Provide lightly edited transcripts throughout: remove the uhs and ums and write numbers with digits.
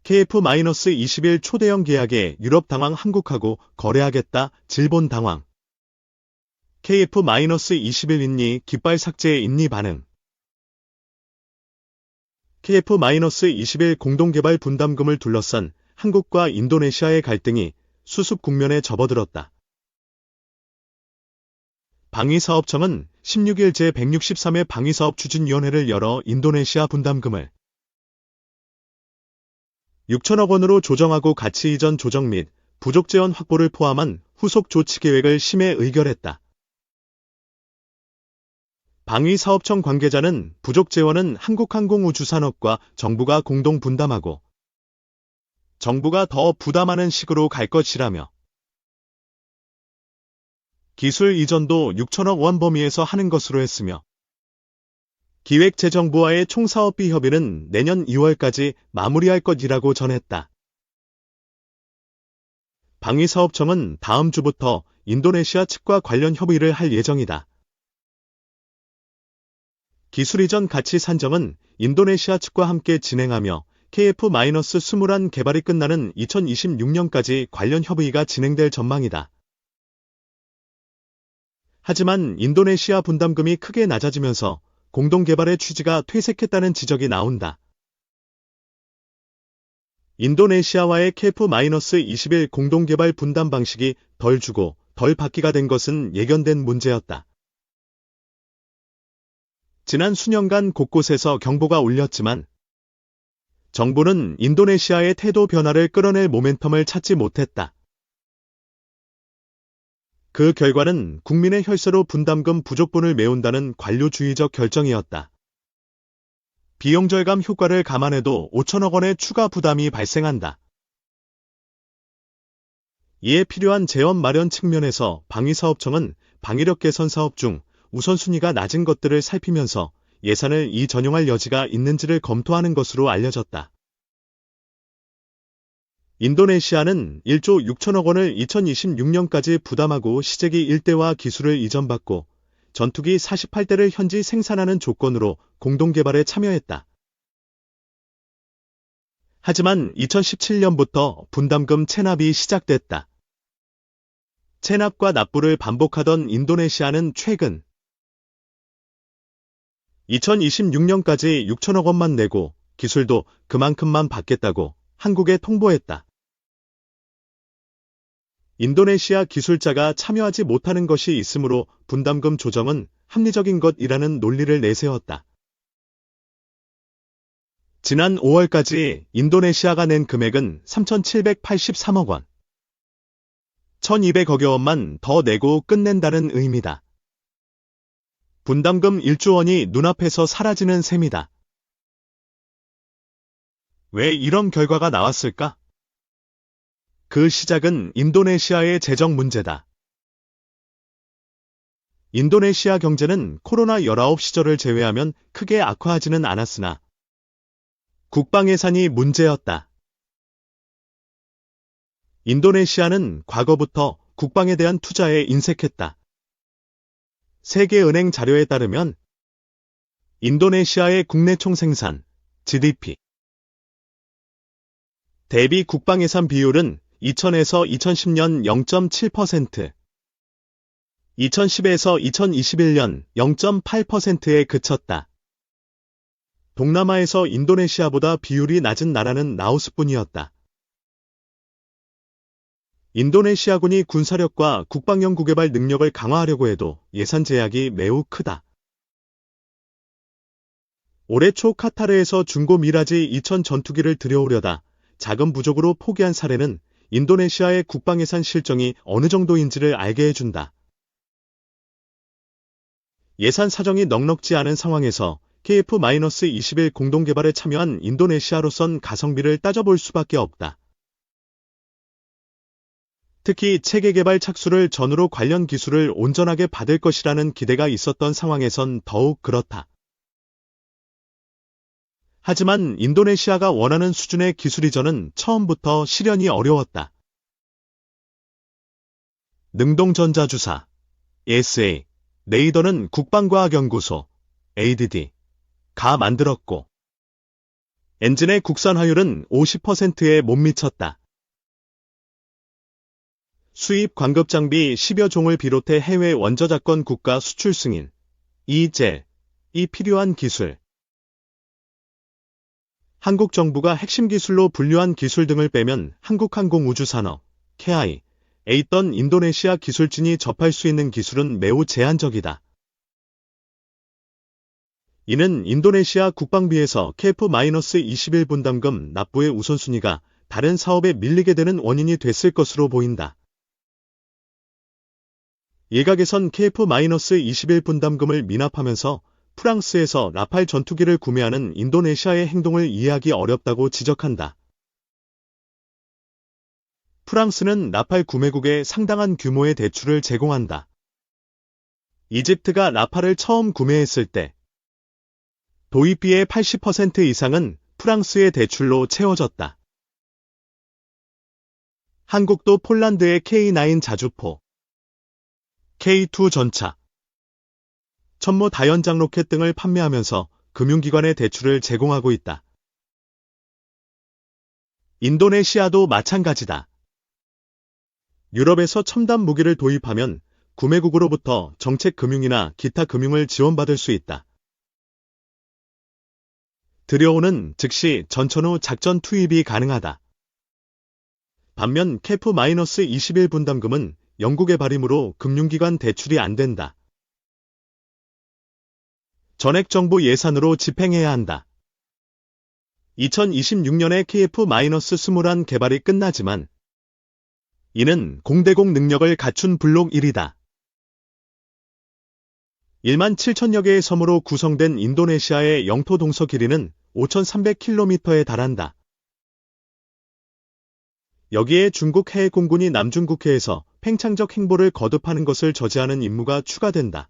KF-21 초대형 계약에 유럽 당황 한국하고 거래하겠다 질본 당황. KF-21 깃발 삭제의 인리 반응. KF-21 공동개발 분담금을 둘러싼 한국과 인도네시아의 갈등이 수습 국면에 접어들었다. 방위사업청은 16일 제163회 방위사업 추진위원회를 열어 인도네시아 분담금을 6천억 원으로 조정하고 가치 이전 조정 및 부족 재원 확보를 포함한 후속 조치 계획을 심의 의결했다. 방위사업청 관계자는 부족 재원은 한국항공우주산업과 정부가 공동 분담하고 정부가 더 부담하는 식으로 갈 것이라며 기술 이전도 6천억 원 범위에서 하는 것으로 했으며 기획재정부와의 총사업비 협의는 내년 2월까지 마무리할 것이라고 전했다. 방위사업청은 다음 주부터 인도네시아 측과 관련 협의를 할 예정이다. 기술 이전 가치 산정은 인도네시아 측과 함께 진행하며 KF-21 개발이 끝나는 2026년까지 관련 협의가 진행될 전망이다. 하지만 인도네시아 분담금이 크게 낮아지면서 공동개발의 취지가 퇴색했다는 지적이 나온다. 인도네시아와의 KF-21 공동개발 분담 방식이 덜 주고 덜 받기가 된 것은 예견된 문제였다. 지난 수년간 곳곳에서 경보가 울렸지만 정부는 인도네시아의 태도 변화를 끌어낼 모멘텀을 찾지 못했다. 그 결과는 국민의 혈세로 분담금 부족분을 메운다는 관료주의적 결정이었다. 비용 절감 효과를 감안해도 5천억 원의 추가 부담이 발생한다. 이에 필요한 재원 마련 측면에서 방위사업청은 방위력 개선 사업 중 우선순위가 낮은 것들을 살피면서 예산을 전용할 여지가 있는지를 검토하는 것으로 알려졌다. 인도네시아는 1조 6천억 원을 2026년까지 부담하고 시제기 1대와 기술을 이전받고 전투기 48대를 현지 생산하는 조건으로 공동개발에 참여했다. 하지만 2017년부터 분담금 체납이 시작됐다. 체납과 납부를 반복하던 인도네시아는 최근 2026년까지 6천억 원만 내고 기술도 그만큼만 받겠다고 한국에 통보했다. 인도네시아 기술자가 참여하지 못하는 것이 있으므로 분담금 조정은 합리적인 것이라는 논리를 내세웠다. 지난 5월까지 인도네시아가 낸 금액은 3,783억 원. 1,200억여 원만 더 내고 끝낸다는 의미다. 분담금 1조 원이 눈앞에서 사라지는 셈이다. 왜 이런 결과가 나왔을까? 그 시작은 인도네시아의 재정 문제다. 인도네시아 경제는 코로나19 시절을 제외하면 크게 악화하지는 않았으나 국방 예산이 문제였다. 인도네시아는 과거부터 국방에 대한 투자에 인색했다. 세계은행 자료에 따르면 인도네시아의 국내 총생산, GDP 대비 국방예산 비율은 2000에서 2010년 0.7%, 2010에서 2021년 0.8%에 그쳤다. 동남아에서 인도네시아보다 비율이 낮은 나라는 라오스뿐이었다. 인도네시아군이 군사력과 국방 연구개발 능력을 강화하려고 해도 예산 제약이 매우 크다. 올해 초 카타르에서 중고 미라지 2000 전투기를 들여오려다 자금 부족으로 포기한 사례는 인도네시아의 국방 예산 실정이 어느 정도인지를 알게 해준다. 예산 사정이 넉넉지 않은 상황에서 KF-21 공동개발에 참여한 인도네시아로선 가성비를 따져볼 수밖에 없다. 특히 체계개발 착수를 전후로 관련 기술을 온전하게 받을 것이라는 기대가 있었던 상황에선 더욱 그렇다. 하지만 인도네시아가 원하는 수준의 기술 이전은 처음부터 실현이 어려웠다. 능동전자주사, ESA, 레이더는 국방과학연구소, ADD, 가 만들었고 엔진의 국산화율은 50%에 못 미쳤다. 수입 광급 장비 10여 종을 비롯해 해외 원저작권 국가 수출 승인, 이 필요한 기술. 한국 정부가 핵심 기술로 분류한 기술 등을 빼면 한국항공우주산업, KIA에 있던 인도네시아 기술진이 접할 수 있는 기술은 매우 제한적이다. 이는 인도네시아 국방비에서 KF-21 분담금 납부의 우선순위가 다른 사업에 밀리게 되는 원인이 됐을 것으로 보인다. 일각에선 KF-21 분담금을 미납하면서 프랑스에서 라팔 전투기를 구매하는 인도네시아의 행동을 이해하기 어렵다고 지적한다. 프랑스는 라팔 구매국에 상당한 규모의 대출을 제공한다. 이집트가 라팔을 처음 구매했을 때 도입비의 80% 이상은 프랑스의 대출로 채워졌다. 한국도 폴란드의 K9 자주포, K2 전차, 천모 다연장 로켓 등을 판매하면서 금융기관에 대출을 제공하고 있다. 인도네시아도 마찬가지다. 유럽에서 첨단 무기를 도입하면 구매국으로부터 정책 금융이나 기타 금융을 지원받을 수 있다. 들여오는 즉시 전천 후 작전 투입이 가능하다. 반면 KF-21 분담금은 영국의 발임으로 금융기관 대출이 안 된다. 전액 정부 예산으로 집행해야 한다. 2026년에 KF-21 개발이 끝나지만 이는 공대공 능력을 갖춘 블록 1이다. 1만 7천여 개의 섬으로 구성된 인도네시아의 영토 동서 길이는 5,300km에 달한다. 여기에 중국 해외 공군이 남중국해에서 팽창적 행보를 거듭하는 것을 저지하는 임무가 추가된다.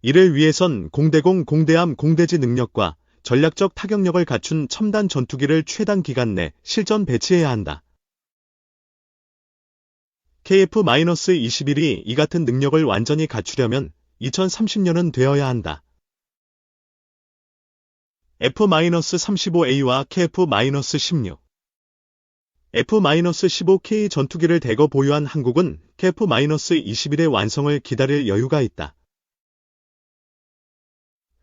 이를 위해선 공대공, 공대함, 공대지 능력과 전략적 타격력을 갖춘 첨단 전투기를 최단 기간 내 실전 배치해야 한다. KF-21이 이 같은 능력을 완전히 갖추려면 2030년은 되어야 한다. F-35A와 KF-16, F-15K 전투기를 대거 보유한 한국은 KF-21의 완성을 기다릴 여유가 있다.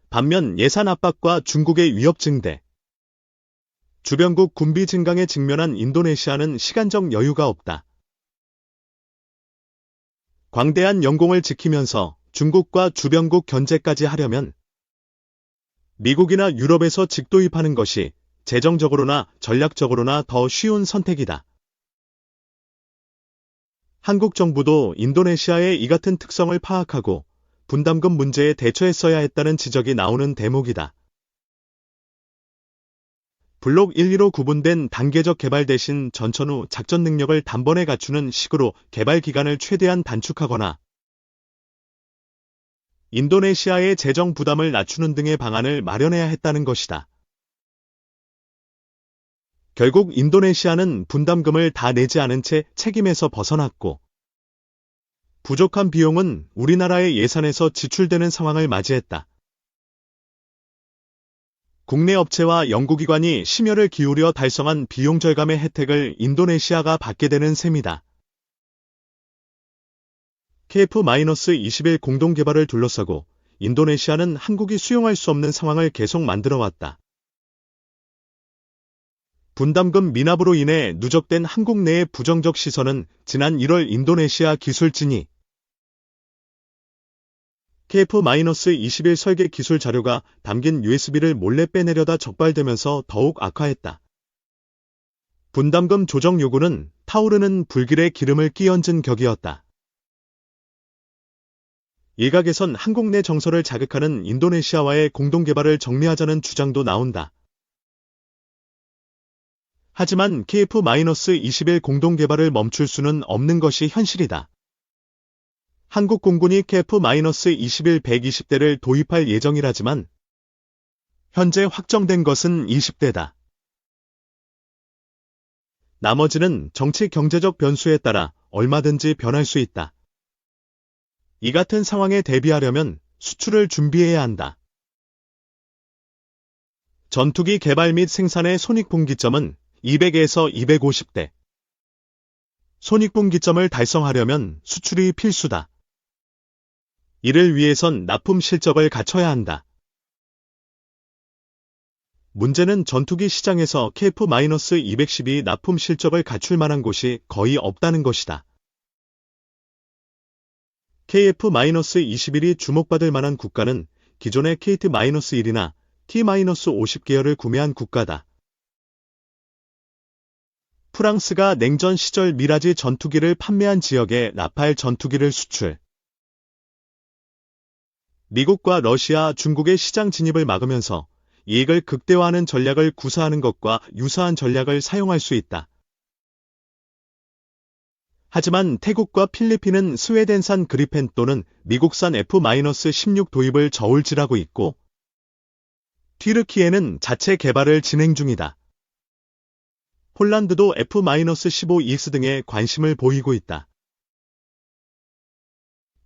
반면 예산 압박과 중국의 위협 증대, 주변국 군비 증강에 직면한 인도네시아는 시간적 여유가 없다. 광대한 영공을 지키면서 중국과 주변국 견제까지 하려면 미국이나 유럽에서 직도입하는 것이 재정적으로나 전략적으로나 더 쉬운 선택이다. 한국 정부도 인도네시아의 이 같은 특성을 파악하고 분담금 문제에 대처했어야 했다는 지적이 나오는 대목이다. 블록 1, 2로 구분된 단계적 개발 대신 전천 후 작전 능력을 단번에 갖추는 식으로 개발 기간을 최대한 단축하거나 인도네시아의 재정 부담을 낮추는 등의 방안을 마련해야 했다는 것이다. 결국 인도네시아는 분담금을 다 내지 않은 채 책임에서 벗어났고 부족한 비용은 우리나라의 예산에서 지출되는 상황을 맞이했다. 국내 업체와 연구기관이 심혈을 기울여 달성한 비용 절감의 혜택을 인도네시아가 받게 되는 셈이다. KF-21 공동개발을 둘러싸고 인도네시아는 한국이 수용할 수 없는 상황을 계속 만들어왔다. 분담금 미납으로 인해 누적된 한국 내의 부정적 시선은 지난 1월 인도네시아 기술진이 KF-21 설계 기술 자료가 담긴 USB를 몰래 빼내려다 적발되면서 더욱 악화했다. 분담금 조정 요구는 타오르는 불길에 기름을 끼얹은 격이었다. 일각에선 한국 내 정서를 자극하는 인도네시아와의 공동개발을 정리하자는 주장도 나온다. 하지만 KF-21 공동개발을 멈출 수는 없는 것이 현실이다. 한국 공군이 KF-21 120대를 도입할 예정이라지만 현재 확정된 것은 20대다. 나머지는 정치 경제적 변수에 따라 얼마든지 변할 수 있다. 이 같은 상황에 대비하려면 수출을 준비해야 한다. 전투기 개발 및 생산의 손익분기점은 200에서 250대. 손익분기점을 달성하려면 수출이 필수다. 이를 위해선 납품 실적을 갖춰야 한다. 문제는 전투기 시장에서 KF-212 납품 실적을 갖출 만한 곳이 거의 없다는 것이다. KF-21이 주목받을 만한 국가는 기존의 KT-1이나 T-50 계열을 구매한 국가다. 프랑스가 냉전 시절 미라지 전투기를 판매한 지역에 라팔 전투기를 수출. 미국과 러시아, 중국의 시장 진입을 막으면서 이익을 극대화하는 전략을 구사하는 것과 유사한 전략을 사용할 수 있다. 하지만 태국과 필리핀은 스웨덴산 그리펜 또는 미국산 F-16 도입을 저울질하고 있고, 튀르키예는 자체 개발을 진행 중이다. 폴란드도 F-15EX 등에 관심을 보이고 있다.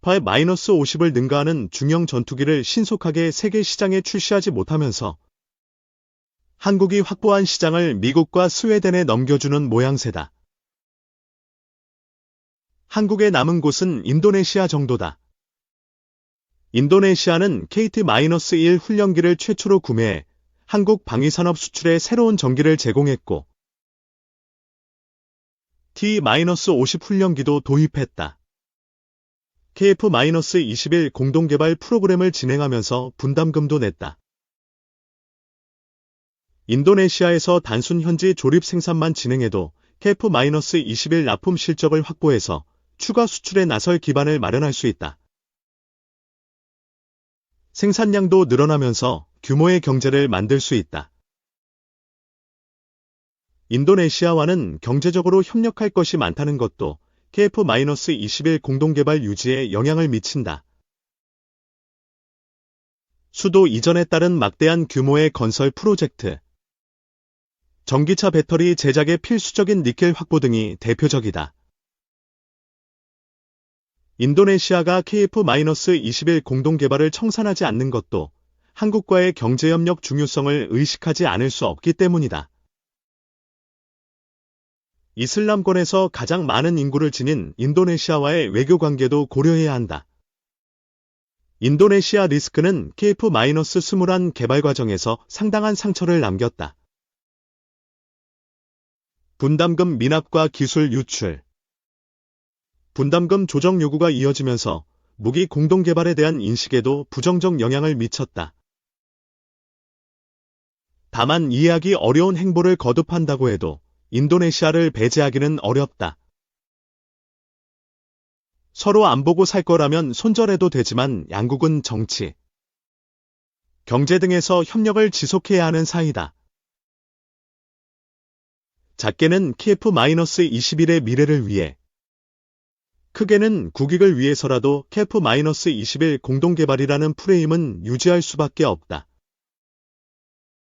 F-50을 능가하는 중형 전투기를 신속하게 세계 시장에 출시하지 못하면서 한국이 확보한 시장을 미국과 스웨덴에 넘겨주는 모양새다. 한국에 남은 곳은 인도네시아 정도다. 인도네시아는 KT-1 훈련기를 최초로 구매해 한국 방위산업 수출에 새로운 전기를 제공했고, T-50 훈련기도 도입했다. KF-21 공동개발 프로그램을 진행하면서 분담금도 냈다. 인도네시아에서 단순 현지 조립 생산만 진행해도 KF-21 납품 실적을 확보해서 추가 수출에 나설 기반을 마련할 수 있다. 생산량도 늘어나면서 규모의 경제를 만들 수 있다. 인도네시아와는 경제적으로 협력할 것이 많다는 것도 KF-21 공동개발 유지에 영향을 미친다. 수도 이전에 따른 막대한 규모의 건설 프로젝트, 전기차 배터리 제작에 필수적인 니켈 확보 등이 대표적이다. 인도네시아가 KF-21 공동개발을 청산하지 않는 것도 한국과의 경제협력 중요성을 의식하지 않을 수 없기 때문이다. 이슬람권에서 가장 많은 인구를 지닌 인도네시아와의 외교관계도 고려해야 한다. 인도네시아 리스크는 KF-21 개발 과정에서 상당한 상처를 남겼다. 분담금 미납과 기술 유출. 분담금 조정 요구가 이어지면서 무기 공동개발에 대한 인식에도 부정적 영향을 미쳤다. 다만 이해하기 어려운 행보를 거듭한다고 해도 인도네시아를 배제하기는 어렵다. 서로 안 보고 살 거라면 손절해도 되지만 양국은 정치, 경제 등에서 협력을 지속해야 하는 사이다. 작게는 KF-21의 미래를 위해, 크게는 국익을 위해서라도 KF-21 공동개발이라는 프레임은 유지할 수밖에 없다.